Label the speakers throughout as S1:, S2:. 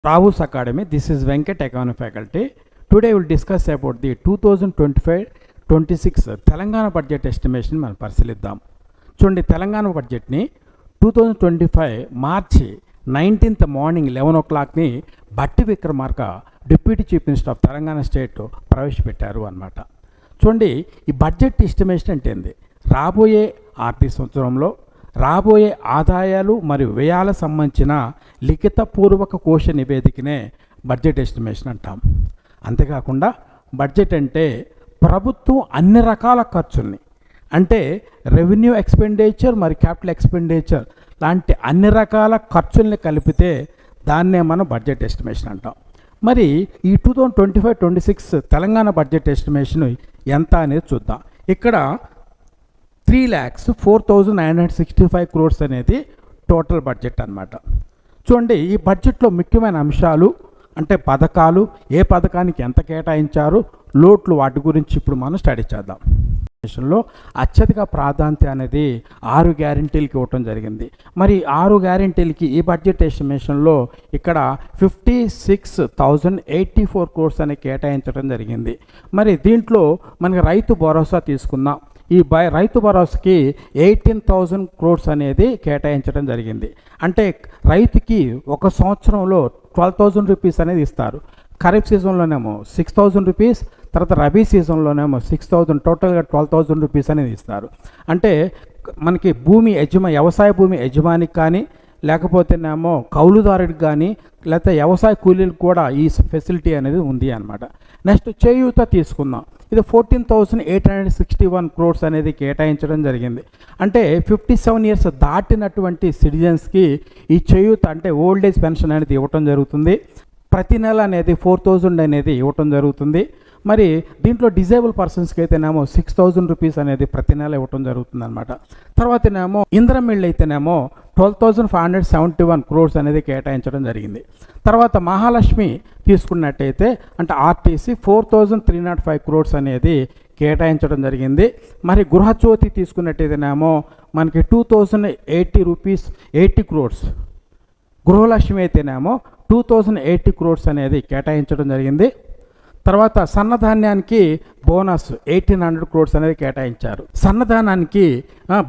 S1: Ravu's Academy. This is Venkat, Economic Faculty. Today we will discuss about the 2025-26 Telangana budget estimation మనం పరిశీలిద్దాం. చూడండి, తెలంగాణ బడ్జెట్ని 2025 మార్చి 19th morning 11 o'clockని బట్టి Vikramarka deputy chief minister of Telangana state ప్రవేశపెట్టారు అన్నమాట. చూడండి, ఈ బడ్జెట్ ఎస్టిమేషన్ అంటే ఏంది? రాబోయే ఆర్థిక సంవత్సరంలో రాబోయే ఆదాయాలు మరియు వ్యయాలకు సంబంధించిన లిఖితపూర్వక కోశ నివేదికనే బడ్జెట్ ఎస్టిమేషన్ అంటాం. అంతేకాకుండా బడ్జెట్ అంటే ప్రభుత్వం అన్ని రకాల ఖర్చుల్ని, అంటే రెవెన్యూ ఎక్స్పెండిచర్ మరియు క్యాపిటల్ ఎక్స్పెండిచర్ లాంటి అన్ని రకాల ఖర్చుల్ని కలిపితే దాన్నే మనం బడ్జెట్ ఎస్టిమేషన్ అంటాం. మరి ఈ 2025-26 తెలంగాణ బడ్జెట్ ఎస్టిమేషన్ ఎంత అనేది చూద్దాం. ఇక్కడ 3,04,965 crores అనేది టోటల్ బడ్జెట్ అన్నమాట. చూడండి, ఈ బడ్జెట్లో ముఖ్యమైన అంశాలు అంటే పథకాలు, ఏ పథకానికి ఎంత కేటాయించారు, లోట్లు, వాటి గురించి ఇప్పుడు మనం స్టడీ చేద్దాం. లో అత్యధిక ప్రాధాన్యత అనేది 6 గ్యారెంటీలకి ఇవ్వటం జరిగింది. మరి 6 గ్యారెంటీలకి ఈ బడ్జెట్ ఎస్టిమేషన్లో ఇక్కడ 56,084 crores అని కేటాయించడం జరిగింది. మరి దీంట్లో మనకి రైతు భరోసా తీసుకుందాం. ఈ రైతు భరోసాకి 18,000 crores అనేది కేటాయించడం జరిగింది. అంటే రైతుకి ఒక సంవత్సరంలో 12,000 rupees అనేది ఇస్తారు. ఖరీఫ్ సీజన్లోనేమో 6,000 rupees, తర్వాత రబీ సీజన్లోనేమో 6,000, టోటల్గా 12,000 rupees అనేది ఇస్తారు. అంటే మనకి వ్యవసాయ భూమి యజమానికి కానీ, లేకపోతేనేమో కౌలుదారుడికి కానీ, లేకపోతే వ్యవసాయ కూలీలకు కూడా ఈ ఫెసిలిటీ అనేది ఉంది అన్నమాట. నెక్స్ట్ చేయూత తీసుకుందాం. ఇది 14,861 crores అనేది కేటాయించడం జరిగింది. అంటే 57 years దాటినటువంటి సిటిజన్స్కి ఈ చేయూత అంటే ఓల్డ్ ఏజ్ పెన్షన్ అనేది ఇవ్వటం జరుగుతుంది. ప్రతి నెల అనేది 4,000 అనేది ఇవ్వటం జరుగుతుంది. మరి దీంట్లో డిజేబుల్ పర్సన్స్కి అయితేనేమో 6,000 rupees అనేది ప్రతి నెల ఇవ్వటం జరుగుతుంది అనమాట. తర్వాతనేమో ఇంద్రమిళ్ళు అయితేనేమో 12,571 crores అనేది కేటాయించడం జరిగింది. తర్వాత మహాలక్ష్మి తీసుకున్నట్టయితే అంటే ఆర్టీసీ 4,305 crores అనేది కేటాయించడం జరిగింది. మరి గృహజ్యోతి తీసుకున్నట్టయితేనేమో మనకి 2,080 rupees 80 crores, గృహలక్ష్మి అయితేనేమో 2,080 crores అనేది కేటాయించడం జరిగింది. తర్వాత సన్నధాన్యానికి బోనస్ 1,800 crores అనేది కేటాయించారు. సన్నధానానికి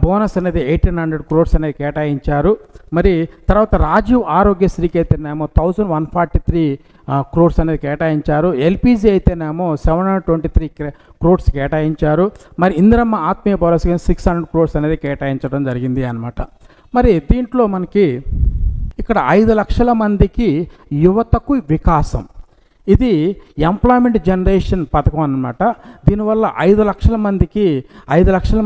S1: బోనస్ అనేది 1,800 crores అనేది కేటాయించారు. మరి తర్వాత రాజీవ్ ఆరోగ్యశ్రీకి అయితేనేమో 1,143 crores అనేది కేటాయించారు. ఎల్పిజి అయితేనేమో 723 crores కేటాయించారు. మరి ఇందిరమ్మ ఆత్మీయ భరోసా 600 crores అనేది కేటాయించడం జరిగింది అన్నమాట. మరి దీంట్లో మనకి ఇక్కడ 5 లక్షల మందికి యువతకు వికాసం, ఇది ఎంప్లాయ్మెంట్ జనరేషన్ పథకం అన్నమాట. దీనివల్ల 5 లక్షల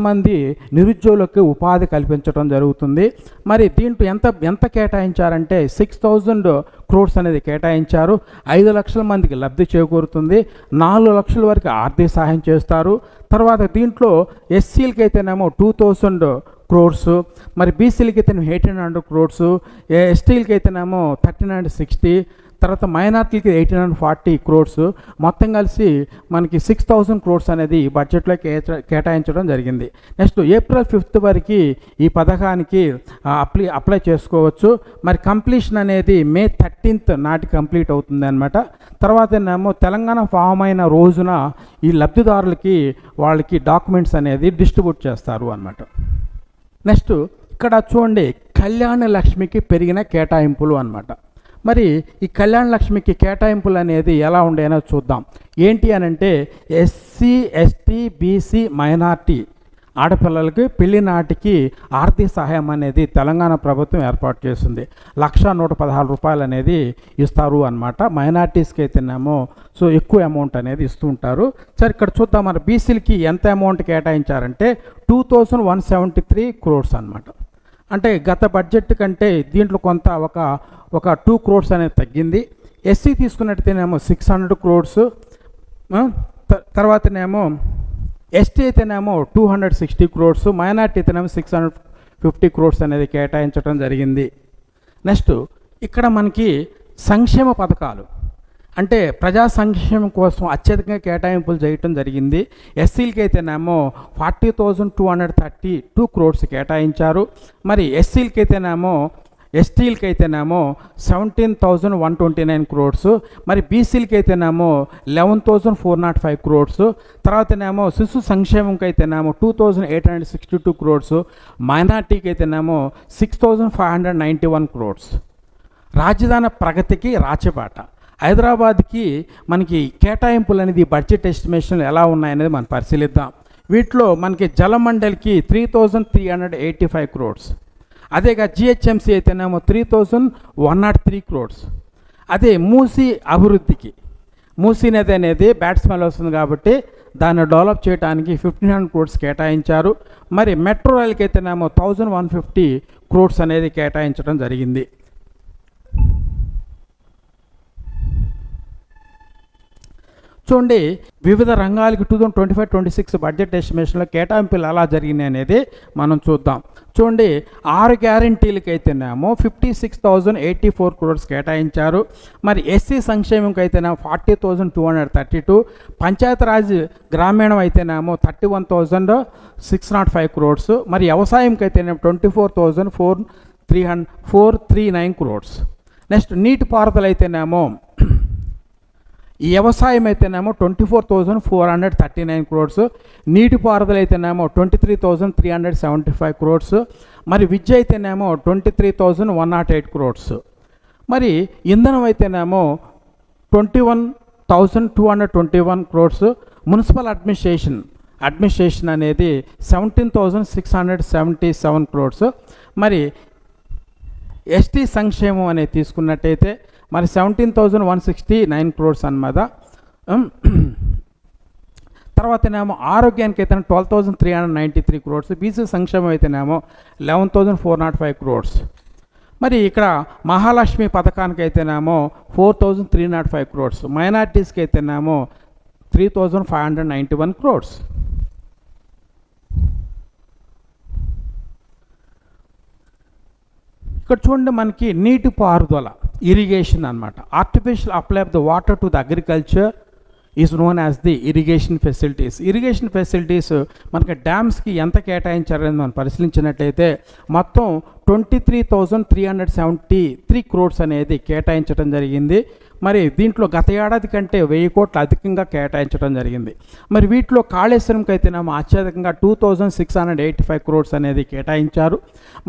S1: మంది నిరుద్యోగులకు ఉపాధి కల్పించడం జరుగుతుంది. మరి దీంట్లో ఎంత కేటాయించారంటే 6,000 crores అనేది కేటాయించారు. 5 లక్షల మందికి లబ్ధి చేకూరుతుంది. 4 లక్షల వరకు ఆర్థిక సహాయం చేస్తారు. తర్వాత దీంట్లో ఎస్సీలకి అయితేనేమో 2,000 crores, మరి బీసీలకి అయితేనేమో 1,800 crores, ఎస్టీలకి అయితేనేమో 1,360, తర్వాత మైనార్టీలకి 1,840 crores, మొత్తం కలిసి మనకి 6,000 crores అనేది ఈ బడ్జెట్లో కేటాయించడం జరిగింది. నెక్స్ట్ April 5th వరకు ఈ పథకానికి అప్లై చేసుకోవచ్చు. మరి కంప్లీషన్ అనేది May 13th నాటి కంప్లీట్ అవుతుంది అనమాట. తర్వాత ఏమో తెలంగాణ ఫామ్ అయిన రోజున ఈ లబ్ధిదారులకి వాళ్ళకి డాక్యుమెంట్స్ అనేది డిస్ట్రిబ్యూట్ చేస్తారు అన్నమాట. నెక్స్ట్ ఇక్కడ చూడండి, కళ్యాణ లక్ష్మికి పెరిగిన కేటాయింపులు అన్నమాట. మరి ఈ కళ్యాణ లక్ష్మికి కేటాయింపులు అనేది ఎలా ఉండేనో చూద్దాం. ఏంటి అని అంటే ఎస్సీ, ఎస్టీ, బీసీ, మైనార్టీ ఆడపిల్లలకి పెళ్లి నాటికి ఆర్థిక సహాయం అనేది తెలంగాణ ప్రభుత్వం ఏర్పాటు చేస్తుంది. 1,116 రూపాయలు అనేది ఇస్తారు అన్నమాట. మైనార్టీస్కి అయితేనేమో ఎక్కువ అమౌంట్ అనేది ఇస్తూ ఉంటారు. సరే, ఇక్కడ చూద్దాం. మరి బీసీలకి ఎంత అమౌంట్ కేటాయించారంటే 2,173 crores అన్నమాట. అంటే గత బడ్జెట్ కంటే దీంట్లో కొంత ఒక 2 crores అనేది తగ్గింది. ఎస్సీ తీసుకున్నట్టయితేనేమో 600 crores, తర్వాతనేమో ఎస్టీ అయితేనేమో 260 crores, మైనార్టీ అయితేనేమో 650 crores అనేది కేటాయించడం జరిగింది. నెక్స్ట్ ఇక్కడ మనకి సంక్షేమ పథకాలు అంటే ప్రజా సంక్షేమం కోసం అత్యధికంగా కేటాయింపులు చేయటం జరిగింది. ఎస్సీలకి అయితేనేమో 40,232 crores కేటాయించారు. మరి ఎస్సీలకి అయితేనేమో ఎస్టీలకి అయితేనేమో 17,129 క్రోడ్స్, మరి బీసీలకి అయితేనేమో 11,405 క్రోడ్స్, తర్వాతనేమో శిశు సంక్షేమంకి అయితేనేమో 2,862 క్రోడ్స్, మైనార్టీకి అయితేనేమో 6,591 క్రోడ్స్. రాజధాని ప్రగతికి రాచబాట. హైదరాబాద్కి మనకి కేటాయింపులు అనేది బడ్జెట్ ఎస్టిమేషన్లు ఎలా ఉన్నాయనేది మనం పరిశీలిద్దాం. వీటిలో మనకి జలమండలికి 3,385 క్రోడ్స్, అదేగా జిహెచ్ఎంసీ అయితేనేమో 3,103 క్రోడ్స్. అదే మూసీ అభివృద్ధికి, మూసీ నది అనేది బ్యాట్స్మెన్ వస్తుంది కాబట్టి దాన్ని డెవలప్ చేయడానికి 1,500 క్రోడ్స్ కేటాయించారు. మరి మెట్రో రైల్కి అయితేనేమో 1,150 క్రోడ్స్ అనేది కేటాయించడం జరిగింది. చూడండి, వివిధ రంగాలకి 2025-26 బడ్జెట్ ఎస్టిమేషన్లో కేటాయింపులు ఎలా జరిగినాయి అనేది మనం చూద్దాం. చూడండి, 6 గ్యారంటీలకి అయితేనేమో 56,084 క్రోడ్స్ కేటాయించారు. మరి ఎస్సీ సంక్షేమంకి అయితేనేమో 40,232, పంచాయతీరాజ్ గ్రామీణం అయితేనేమో 31,605 క్రోడ్స్, మరి వ్యవసాయంకి అయితేనేమో 24,439 క్రోడ్స్. నెక్స్ట్ నీటిపారుదల అయితేనేమో ఈ వ్యవసాయం అయితేనేమో 24,439 క్రోడ్స్, నీటిపారుదల అయితేనేమో 23,375 క్రోడ్స్, మరి విద్య అయితేనేమో 23,108 క్రోడ్స్, మరి ఇంధనం అయితేనేమో 21,221 క్రోడ్స్, మున్సిపల్ అడ్మినిస్ట్రేషన్ అనేది 17,677 క్రోడ్స్, మరి ఎస్టీ సంక్షేమం అనేది తీసుకున్నట్టయితే మరి 17,169 క్రోడ్స్ అన్నమాట. తర్వాతనేమో ఆరోగ్యానికి అయితేనే 12,393 క్రోడ్స్, బీసీ సంక్షేమం అయితేనేమో 11,405 క్రోడ్స్. మరి ఇక్కడ మహాలక్ష్మి పథకానికి అయితేనేమో 4,305 క్రోడ్స్, మైనార్టీస్కి అయితేనేమో 3,591 క్రోడ్స్. ఇక్కడ చూడండి, మనకి నీటి పారుదల ఇరిగేషన్ అన్నమాట. Artificial apply of the water to the agriculture is known as the irrigation facilities. Irrigation facilities మనకి డ్యామ్స్కి ఎంత కేటాయించారని మనం పరిశీలించినట్టయితే మొత్తం 23,373 క్రోడ్స్ అనేది కేటాయించడం జరిగింది. మరి దీంట్లో గత ఏడాది కంటే 1,000 కోట్లు అధికంగా కేటాయించడం జరిగింది. మరి వీటిలో కాళేశ్వరంకి అయితేనేమో అత్యధికంగా 2,685 క్రోడ్స్ అనేది కేటాయించారు.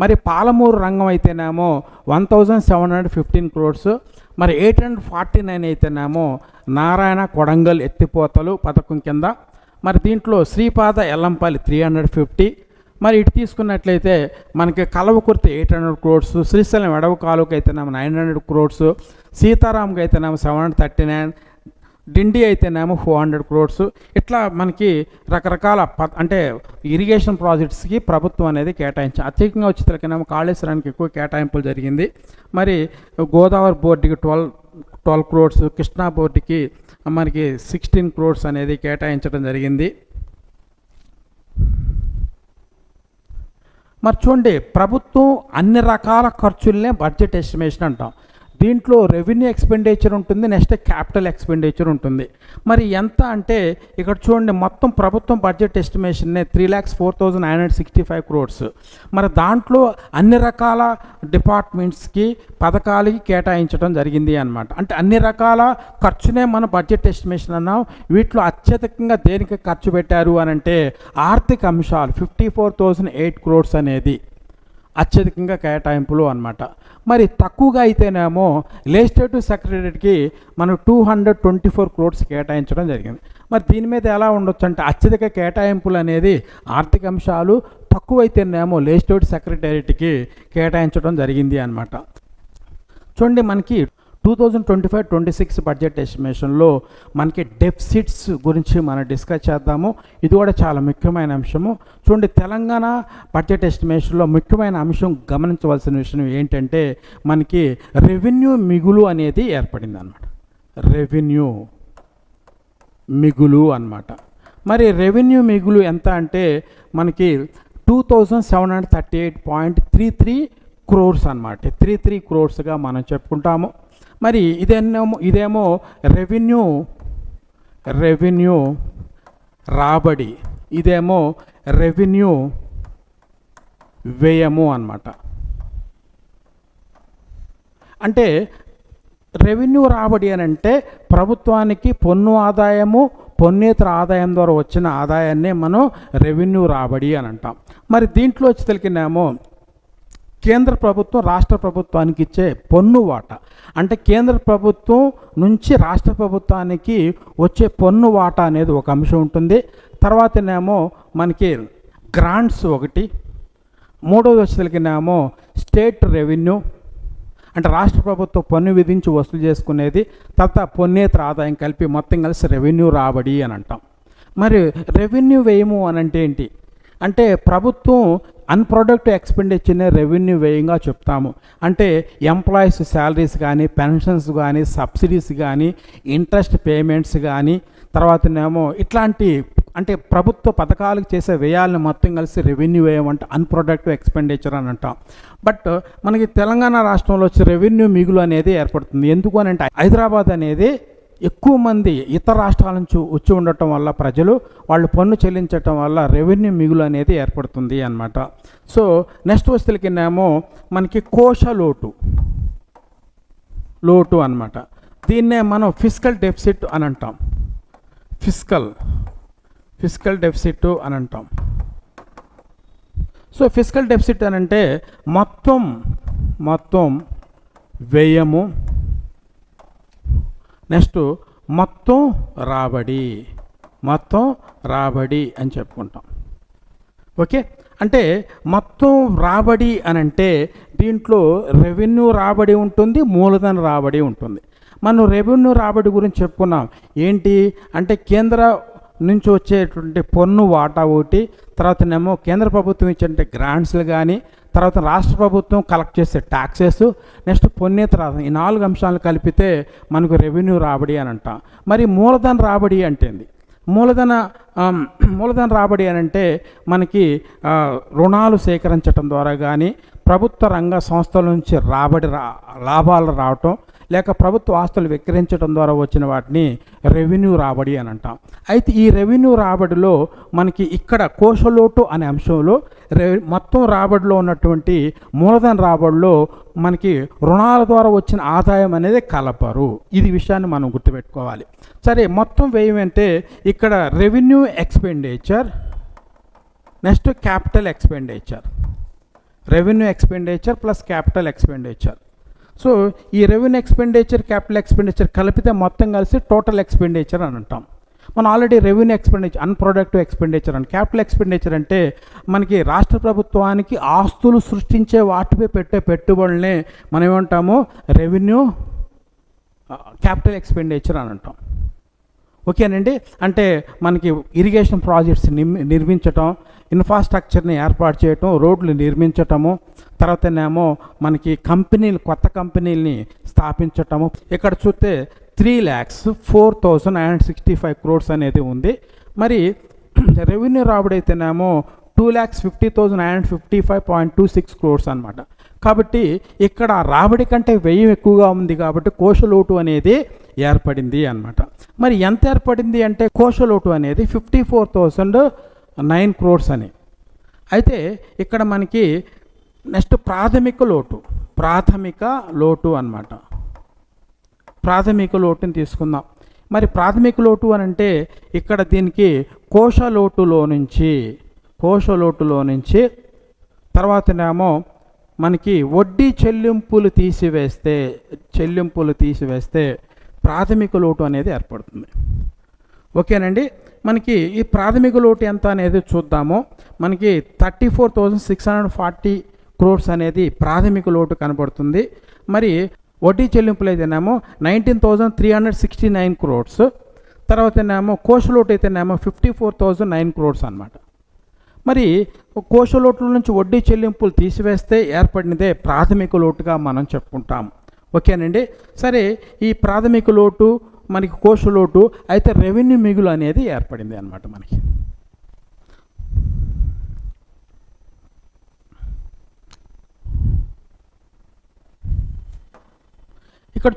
S1: మరి పాలమూరు రంగం అయితేనేమో 1,715 క్రోడ్స్, మరి 849 అయితేనేమో నారాయణ కొడంగల్ ఎత్తిపోతలు పథకం కింద. మరి దీంట్లో శ్రీపాద ఎల్లంపల్లి 350, మరి ఇటు తీసుకున్నట్లయితే మనకి కలవకుర్తి 800 క్రోడ్స్, శ్రీశైలం ఎడవ కాలువకి అయితేనేమో 900 క్రోడ్స్, సీతారాంకి అయితేనేమో 739, డిండి అయితేనేమో 400 క్రోడ్స్. ఇట్లా మనకి రకరకాల అంటే ఇరిగేషన్ ప్రాజెక్ట్స్కి ప్రభుత్వం అనేది కేటాయించారు. అత్యధికంగా వచ్చేసరికేమో కాళేశ్వరానికి ఎక్కువ కేటాయింపులు జరిగింది. మరి గోదావరి బోర్డుకి 12 క్రోడ్స్, కృష్ణా బోర్డుకి మనకి 16 క్రోడ్స్ అనేది కేటాయించడం జరిగింది. మరి చూడండి, ప్రభుత్వం అన్ని రకాల ఖర్చులనే బడ్జెట్ ఎస్టిమేషన్ అంటాం. దీంట్లో రెవెన్యూ ఎక్స్పెండిచర్ ఉంటుంది, నెక్స్ట్ క్యాపిటల్ ఎక్స్పెండిచర్ ఉంటుంది. మరి ఎంత అంటే ఇక్కడ చూడండి, మొత్తం ప్రభుత్వం బడ్జెట్ ఎస్టిమేషన్నే 3,04,965 క్రోడ్స్. మరి దాంట్లో అన్ని రకాల డిపార్ట్మెంట్స్కి పథకాలకి కేటాయించడం జరిగింది అన్నమాట. అంటే అన్ని రకాల ఖర్చునే మనం బడ్జెట్ ఎస్టిమేషన్ అన్నాం. వీటిలో అత్యధికంగా దేనికి ఖర్చు పెట్టారు అని అంటే ఆర్థిక అంశాలు 54,008 క్రోడ్స్ అనేది అత్యధికంగా కేటాయింపులు అన్నమాట. మరి తక్కువగా అయితేనేమో లెజిస్లేటివ్ సెక్రటరీకి మనం 224 క్రోడ్స్ కేటాయించడం జరిగింది. మరి దీని మీద ఎలా ఉండొచ్చు అంటే అత్యధిక కేటాయింపులు అనేది ఆర్థిక అంశాలు, తక్కువైతేనేమో లెజిస్లేటివ్ సెక్రటరీకి కేటాయించడం జరిగింది అన్నమాట. చూడండి, మనకి 2025-26 బడ్జెట్ ఎస్టిమేషన్లో మనకి డెఫిసిట్స్ గురించి మనం డిస్కస్ చేద్దాము. ఇది కూడా చాలా ముఖ్యమైన అంశము. చూడండి, తెలంగాణ బడ్జెట్ ఎస్టిమేషన్లో ముఖ్యమైన అంశం గమనించవలసిన విషయం ఏంటంటే మనకి రెవెన్యూ మిగులు అనేది ఏర్పడింది అన్నమాట. రెవెన్యూ మిగులు అన్నమాట. మరి రెవెన్యూ మిగులు ఎంత అంటే మనకి 2,738.33 క్రోర్స్ అన్నమాట. 33 క్రోర్స్గా మనం చెప్పుకుంటాము. మరి ఇదేమో రెవెన్యూ రాబడి, ఇదేమో రెవెన్యూ వ్యయము అన్నమాట. అంటే రెవెన్యూ రాబడి అని అంటే ప్రభుత్వానికి పన్ను ఆదాయము, పన్నేతర ఆదాయం ద్వారా వచ్చిన ఆదాయాన్నే మనం రెవెన్యూ రాబడి అని అంటాం. మరి దీంట్లో వచ్చి తెలికినామో కేంద్ర ప్రభుత్వం రాష్ట్ర ప్రభుత్వానికి ఇచ్చే పన్ను వాటా, అంటే కేంద్ర ప్రభుత్వం నుంచి రాష్ట్ర ప్రభుత్వానికి వచ్చే పన్ను వాటా అనేది ఒక అంశం ఉంటుంది. తర్వాతనేమో మనకి గ్రాంట్స్ ఒకటి, మూడోది వచ్చి తెలికినామో స్టేట్ రెవెన్యూ, అంటే రాష్ట్ర ప్రభుత్వం పన్ను విధించి వసూలు చేసుకునేది, తర్వాత పన్నేతర ఆదాయం కలిపి మొత్తం కలిసి రెవెన్యూ రాబడి అని అంటాం. మరి రెవెన్యూ వ్యయము అని అంటే ఏంటి అంటే ప్రభుత్వం అన్ప్రొడక్టివ్ ఎక్స్పెండిచర్ని రెవెన్యూ వ్యయంగా చెప్తాము. అంటే ఎంప్లాయీస్ శాలరీస్ కానీ, పెన్షన్స్ కానీ, సబ్సిడీస్ కానీ, ఇంట్రెస్ట్ పేమెంట్స్ కానీ, తర్వాతనేమో ఇట్లాంటి అంటే ప్రభుత్వ పథకాలకు చేసే వ్యయాలను మొత్తం కలిసి రెవెన్యూ వ్యయం అంటే అన్ప్రొడక్టివ్ ఎక్స్పెండిచర్ అని అంటాం. బట్ మనకి తెలంగాణ రాష్ట్రంలో వచ్చి రెవెన్యూ మిగులు అనేది ఏర్పడుతుంది. ఎందుకు అని అంటే హైదరాబాద్ అనేది ఎక్కువ మంది ఇతర రాష్ట్రాల నుంచి వచ్చి ఉండటం వల్ల ప్రజలు వాళ్ళు పన్ను చెల్లించటం వల్ల రెవెన్యూ మిగులు అనేది ఏర్పడుతుంది అన్నమాట. సో నెక్స్ట్ వస్తువులకినేమో మనకి కోశ లోటు అన్నమాట. దీన్నే మనం ఫిస్కల్ డెఫిసిట్ అని అంటాం. ఫిస్కల్ డెఫిసిట్ అని అంటాం. సో ఫిస్కల్ డెఫిసిట్ అని అంటే మొత్తం వ్యయము, నెక్స్ట్ మొత్తం రాబడి అని చెప్పుకుంటాం. ఓకే, అంటే మొత్తం రాబడి అని అంటే దీంట్లో రెవెన్యూ రాబడి ఉంటుంది, మూలధన రాబడి ఉంటుంది. మనం రెవెన్యూ రాబడి గురించి చెప్పుకున్నాం. ఏంటి అంటే కేంద్ర నుంచి వచ్చేటువంటి పన్ను వాటా ఒకటి, తర్వాతనేమో కేంద్ర ప్రభుత్వం ఇచ్చే గ్రాంట్స్లు కానీ, తర్వాత రాష్ట్ర ప్రభుత్వం కలెక్ట్ చేసే ట్యాక్సెస్, నెక్స్ట్ పన్నేతర ఈ 4 అంశాలు కలిపితే మనకు రెవెన్యూ రాబడి అని అంటాం. మరి మూలధన రాబడి అంటే మూలధన రాబడి అని అంటే మనకి రుణాలు సేకరించడం ద్వారా కానీ, ప్రభుత్వ రంగ సంస్థల నుంచి లాభాలు రావటం, లేక ప్రభుత్వ ఆస్తులు విక్రయించడం ద్వారా వచ్చిన వాటిని రెవెన్యూ రాబడి అని అంటాం. అయితే ఈ రెవెన్యూ రాబడిలో మనకి ఇక్కడ కోశలోటు అనే అంశంలో మొత్తం రాబడిలో ఉన్నటువంటి మూలధన రాబడిలో మనకి రుణాల ద్వారా వచ్చిన ఆదాయం అనేది కలపరు. ఇది విషయాన్ని మనం గుర్తుపెట్టుకోవాలి. సరే, మొత్తం వ్యయం అంటే ఇక్కడ revenue expenditure, next capital expenditure plus capital expenditure. So ఈ రెవెన్యూ ఎక్స్పెండిచర్, క్యాపిటల్ ఎక్స్పెండిచర్ కలిపితే మొత్తం కలిసి టోటల్ ఎక్స్పెండిచర్ అని అంటాం. మనం already revenue expenditure unproductive expenditure అని, క్యాపిటల్ ఎక్స్పెండిచర్ అంటే మనకి రాష్ట్ర ప్రభుత్వానికి ఆస్తులు సృష్టించే వాటిపై పెట్టే పెట్టుబడులనే మనం ఏమంటాము రెవెన్యూ క్యాపిటల్ ఎక్స్పెండిచర్ అని అంటాం. ఓకేనండి, అంటే మనకి ఇరిగేషన్ ప్రాజెక్ట్స్ నిర్మించటం, ఇన్ఫ్రాస్ట్రక్చర్ని ఏర్పాటు చేయటం, రోడ్లు నిర్మించటము, తర్వాతనేమో మనకి కొత్త కంపెనీలని స్థాపించటము. ఇక్కడ చూస్తే 3,04,965 crores అనేది ఉంది. మరి రెవెన్యూ రాబడి అయితేనేమో 2,50,955.26 crores అనమాట. కాబట్టి ఇక్కడ రాబడి కంటే వ్యయం ఎక్కువగా ఉంది కాబట్టి కోశలోటు అనేది ఏర్పడింది అన్నమాట. మరి ఎంత ఏర్పడింది అంటే కోశలోటు అనేది 54,009 crores అని. అయితే ఇక్కడ మనకి నెక్స్ట్ ప్రాథమిక లోటు అన్నమాట. ప్రాథమిక లోటుని తీసుకుందాం. మరి ప్రాథమిక లోటు అని అంటే ఇక్కడ దీనికి కోశలోటులో నుంచి తర్వాతనేమో మనకి వడ్డీ చెల్లింపులు తీసివేస్తే ప్రాథమిక లోటు అనేది ఏర్పడుతుంది. ఓకేనండి, మనకి ఈ ప్రాథమిక లోటు ఎంత అనేది చూద్దాము. మనకి 34,640 crores అనేది ప్రాథమిక లోటు కనబడుతుంది. మరి వడ్డీ చెల్లింపులు అయితేనేమో 19,369 crores, తర్వాతనేమో కోశలోటు అయితేనేమో 54,009 crores అనమాట. మరి కోశలోట్ల నుంచి వడ్డీ చెల్లింపులు తీసివేస్తే ఏర్పడినదే ప్రాథమిక లోటుగా మనం చెప్పుకుంటాం. ఓకేనండి, సరే, ఈ ప్రాథమిక లోటు మనకి కోశలోటు అయితే రెవెన్యూ మిగులు అనేది ఏర్పడింది అన్నమాట మనకి. ఇక్కడ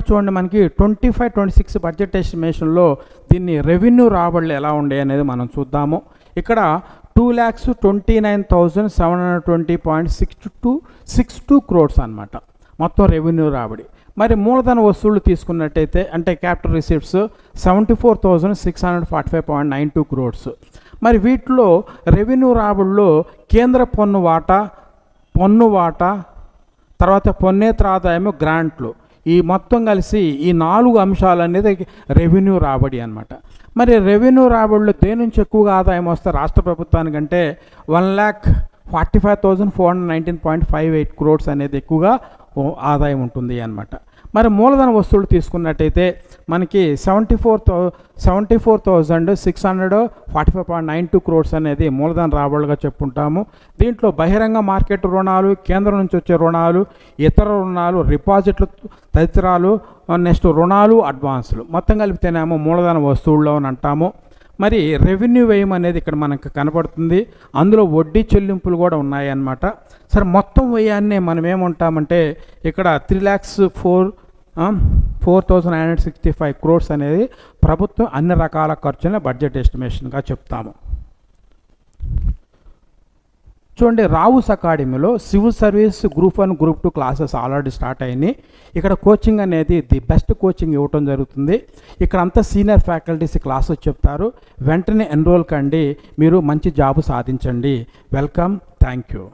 S1: చూడండి మనకి 25-26 బడ్జెట్ ఎస్టిమేషన్లో దీన్ని రెవెన్యూ రాబడులు ఎలా ఉండే అనేది మనం చూద్దాము. ఇక్కడ 2,29,720.62 crores అనమాట మొత్తం రెవెన్యూ రాబడి. మరి మూలధన వసూళ్లు తీసుకున్నట్టయితే అంటే క్యాపిటల్ రిసీప్ట్స్ 74,645.92 crores. మరి వీటిలో రెవెన్యూ రాబడిలో కేంద్ర పన్ను వాటా తర్వాత పన్నేతర ఆదాయము గ్రాంట్లు ఈ మొత్తం కలిసి ఈ 4 అంశాలు అనేది రెవెన్యూ రాబడి అనమాట. మరి రెవెన్యూ రాబడిలో దేని నుంచి ఎక్కువగా ఆదాయం వస్తే రాష్ట్ర ప్రభుత్వానికంటే 1,45,419.58 crores అనేది ఎక్కువగా ఆదాయం ఉంటుంది అన్నమాట. మరి మూలధన వస్తువులు తీసుకున్నట్టయితే మనకి 74,645.92 crores అనేది మూలధన రాబడులుగా చెప్పుకుంటాము. దీంట్లో బహిరంగ మార్కెట్ రుణాలు, కేంద్రం నుంచి వచ్చే రుణాలు, ఇతర రుణాలు, డిపాజిట్లు తదితరాలు, నెక్స్ట్ రుణాలు, అడ్వాన్సులు మొత్తం కలిపితేనేమో మూలధన వస్తువుల్లో అని అంటాము. మరి రెవెన్యూ వ్యయం అనేది ఇక్కడ మనకు కనపడుతుంది. అందులో వడ్డీ చెల్లింపులు కూడా ఉన్నాయి అన్నమాట. సరే మొత్తం వ్యయాన్ని మనం ఏమంటామంటే ఇక్కడ 3,04,965 crores అనేది ప్రభుత్వం అన్ని రకాల ఖర్చుల బడ్జెట్ ఎస్టిమేషన్గా చెప్తాము. చూడండి, రావుస్ అకాడమీలో civil service group 1 group 2 classes already start అయినాయి. ఇక్కడ కోచింగ్ అనేది ది బెస్ట్ కోచింగ్ ఇవ్వటం జరుగుతుంది. ఇక్కడ అంతా సీనియర్ ఫ్యాకల్టీస్ క్లాసెస్ చెప్తారు. వెంటనే ఎన్రోల్ కండి, మీరు మంచి జాబ్ సాధించండి. Welcome, thank you.